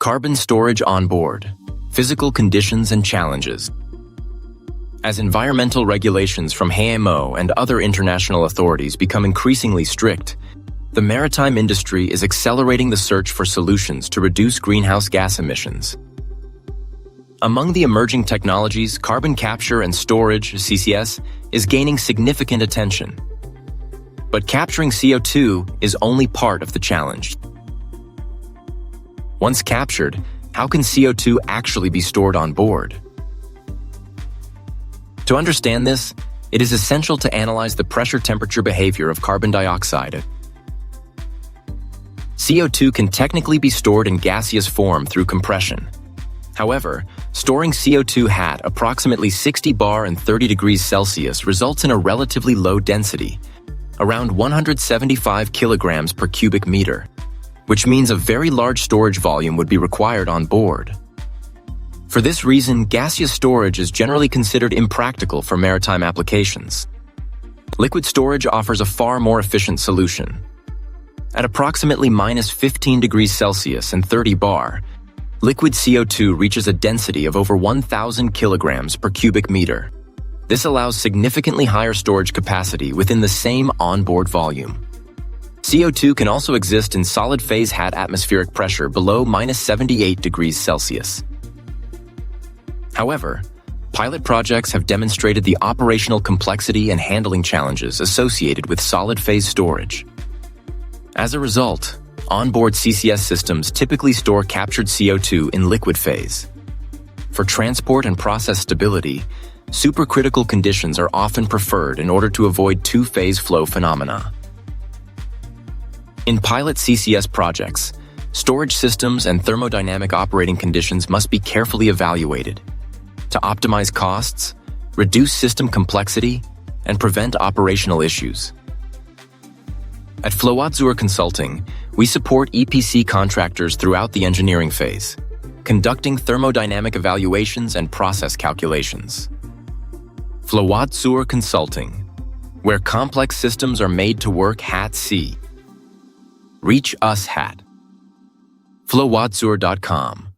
Carbon storage on board, physical conditions and challenges. As environmental regulations from HAMO and other international authorities become increasingly strict, the maritime industry is accelerating the search for solutions to reduce greenhouse gas emissions. Among the emerging technologies, carbon capture and storage, CCS, is gaining significant attention. But capturing CO2 is only part of the challenge. Once captured, how can CO2 actually be stored on board? To understand this, it is essential to analyze the pressure-temperature behavior of carbon dioxide. CO2 can technically be stored in gaseous form through compression. However, storing CO2 at approximately 60 bar and 30 degrees Celsius results in a relatively low density, around 175 kilograms per cubic meter, which means a very large storage volume would be required on board. For this reason, gaseous storage is generally considered impractical for maritime applications. Liquid storage offers a far more efficient solution. At approximately minus 15 degrees Celsius and 30 bar, liquid CO2 reaches a density of over 1,000 kilograms per cubic meter. This allows significantly higher storage capacity within the same onboard volume. CO2 can also exist in solid phase at atmospheric pressure below minus 78 degrees Celsius. However, pilot projects have demonstrated the operational complexity and handling challenges associated with solid phase storage. As a result, onboard CCS systems typically store captured CO2 in liquid phase. For transport and process stability, supercritical conditions are often preferred in order to avoid two-phase flow phenomena. In pilot CCS projects, storage systems and thermodynamic operating conditions must be carefully evaluated to optimize costs, reduce system complexity, and prevent operational issues. At Flowazur Consulting, we support EPC contractors throughout the engineering phase, conducting thermodynamic evaluations and process calculations. Flowazur Consulting, where complex systems are made to work at sea. Reach us at flowazur.com.